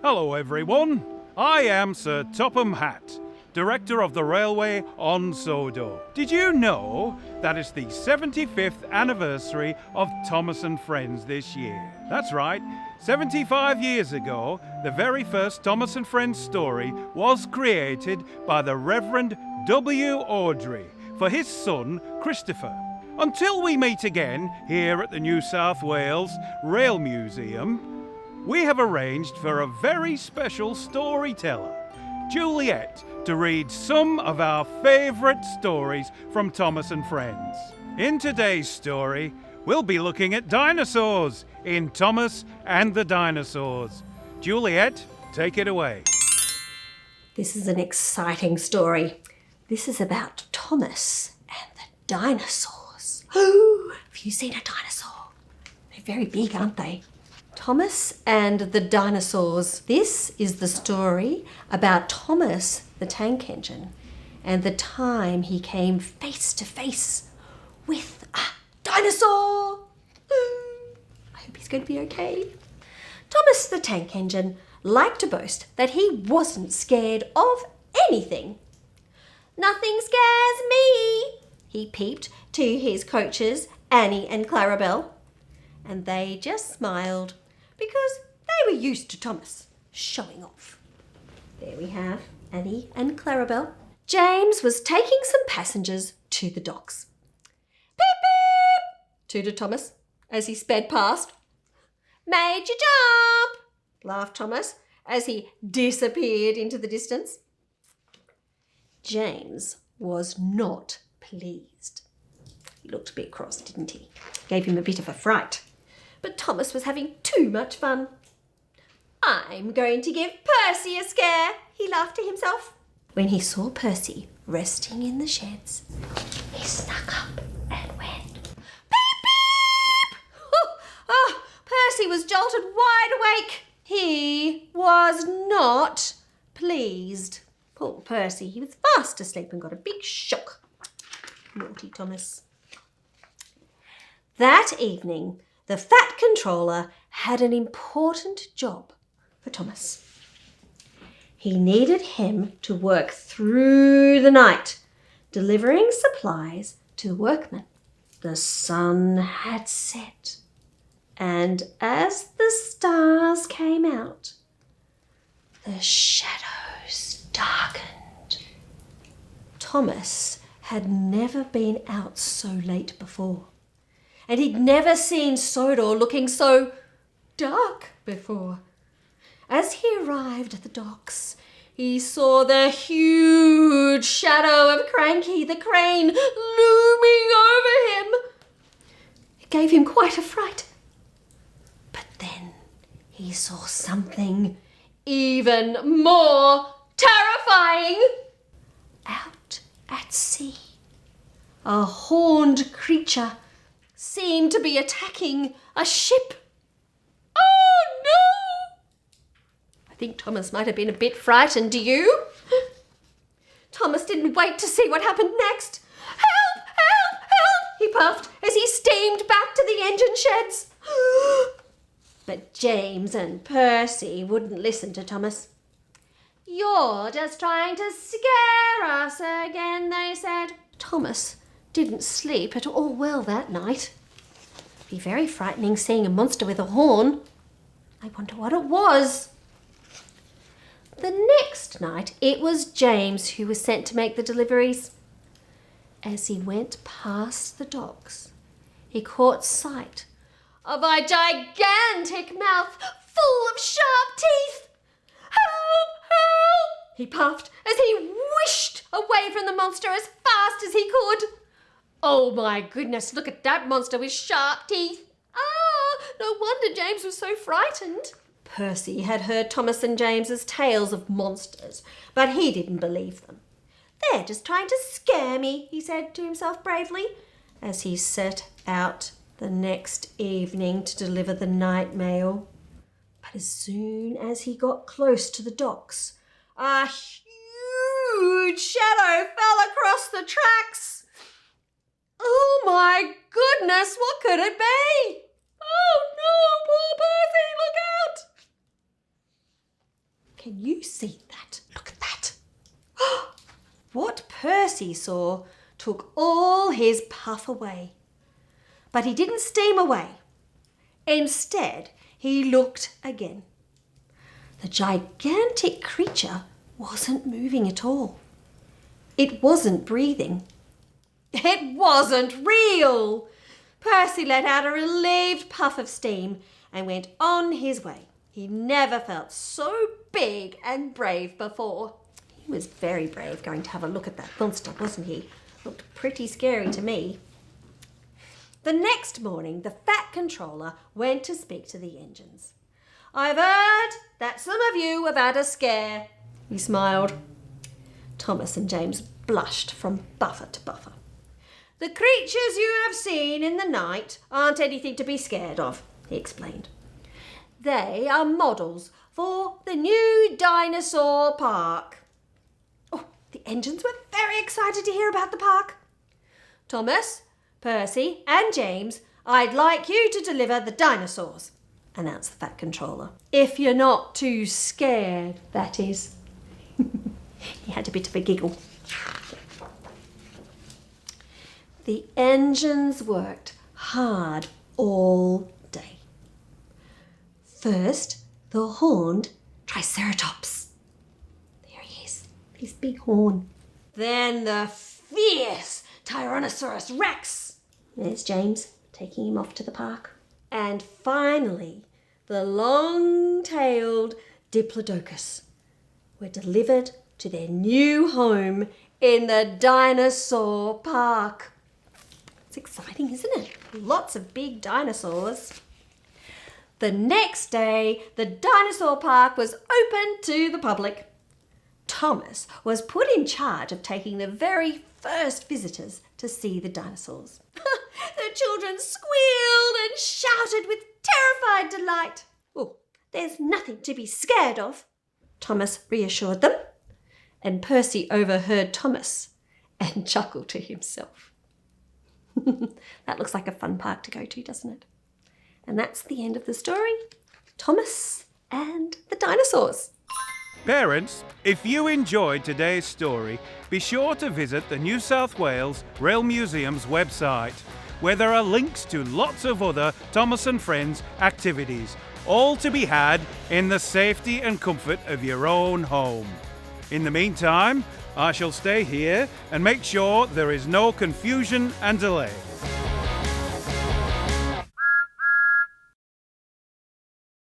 Hello everyone, I am Sir Topham Hatt, Director of the Railway on Sodor. Did you know that it's the 75th anniversary of Thomas and Friends this year? That's right, 75 years ago, the very first Thomas and Friends story was created by the Reverend W. Audrey for his son Christopher. Until we meet again here at the New South Wales Rail Museum, we have arranged for a very special storyteller, Juliet, to read some of our favourite stories from Thomas and Friends. In today's story, we'll be looking at dinosaurs in Thomas and the Dinosaurs. Juliet, take it away. This is an exciting story. This is about Thomas and the dinosaurs. Oh, have you seen a dinosaur? They're very big, aren't they? Thomas and the Dinosaurs. This is the story about Thomas the tank engine and the time he came face to face with a dinosaur. I hope he's going to be okay. Thomas the tank engine liked to boast that he wasn't scared of anything. "Nothing scares me," he peeped to his coaches, Annie and Clarabelle. And they just smiled because they were used to Thomas showing off. There we have Annie and Clarabelle. James was taking some passengers to the docks. "Beep, beep," tooted Thomas as he sped past. "Made you jump," laughed Thomas as he disappeared into the distance. James was not pleased. He looked a bit cross, didn't he? Gave him a bit of a fright. But Thomas was having too much fun. "I'm going to give Percy a scare," he laughed to himself. When he saw Percy resting in the sheds, he snuck up and went, "Beep, beep!" Percy was jolted wide awake. He was not pleased. Poor Percy, he was fast asleep and got a big shock. Naughty Thomas. That evening, the Fat Controller had an important job for Thomas. He needed him to work through the night, delivering supplies to the workmen. The sun had set, and as the stars came out, the shadows darkened. Thomas had never been out so late before. And he'd never seen Sodor looking so dark before. As he arrived at the docks, he saw the huge shadow of Cranky the crane looming over him. It gave him quite a fright. But then he saw something even more terrifying. Out at sea, a horned creature seemed to be attacking a ship. Oh no! I think Thomas might have been a bit frightened, do you? Thomas didn't wait to see what happened next. "Help! Help! Help!" he puffed as he steamed back to the engine sheds. But James and Percy wouldn't listen to Thomas. "You're just trying to scare us again," they said. Thomas didn't sleep at all well that night. It'd be very frightening seeing a monster with a horn. I wonder what it was. The next night, it was James who was sent to make the deliveries. As he went past the docks, he caught sight of a gigantic mouth full of sharp teeth. "Help! Help!" he puffed as he whished away from the monster as fast as he could. Oh my goodness, look at that monster with sharp teeth. No wonder James was so frightened. Percy had heard Thomas and James's tales of monsters, but he didn't believe them. "They're just trying to scare me," he said to himself bravely, as he set out the next evening to deliver the night mail. But as soon as he got close to the docks, a huge shadow fell across the tracks. Oh my goodness, what could it be? Oh no, poor Percy, look out! Can you see that? Look at that. What Percy saw took all his puff away. But he didn't steam away. Instead, he looked again. The gigantic creature wasn't moving at all. It wasn't breathing. It wasn't real! Percy let out a relieved puff of steam and went on his way. He never felt so big and brave before. He was very brave going to have a look at that monster, wasn't he? Looked pretty scary to me. The next morning, the Fat Controller went to speak to the engines. "I've heard that some of you have had a scare," he smiled. Thomas and James blushed from buffer to buffer. "The creatures you have seen in the night aren't anything to be scared of," he explained. "They are models for the new dinosaur park." Oh, the engines were very excited to hear about the park. "Thomas, Percy and James, I'd like you to deliver the dinosaurs," announced the Fat Controller. "If you're not too scared, that is." He had a bit of a giggle. The engines worked hard all day. First, the horned Triceratops. There he is, his big horn. Then the fierce Tyrannosaurus Rex. There's James, taking him off to the park. And finally, the long-tailed Diplodocus were delivered to their new home in the dinosaur park. It's exciting, isn't it? Lots of big dinosaurs. The next day, the dinosaur park was open to the public. Thomas was put in charge of taking the very first visitors to see the dinosaurs. The children squealed and shouted with terrified delight. "Oh, there's nothing to be scared of," Thomas reassured them. And Percy overheard Thomas and chuckled to himself. That looks like a fun park to go to, doesn't it? And that's the end of the story. Thomas and the dinosaurs. Parents, if you enjoyed today's story, be sure to visit the New South Wales Rail Museum's website, where there are links to lots of other Thomas and Friends activities, all to be had in the safety and comfort of your own home. In the meantime, I shall stay here and make sure there is no confusion and delay.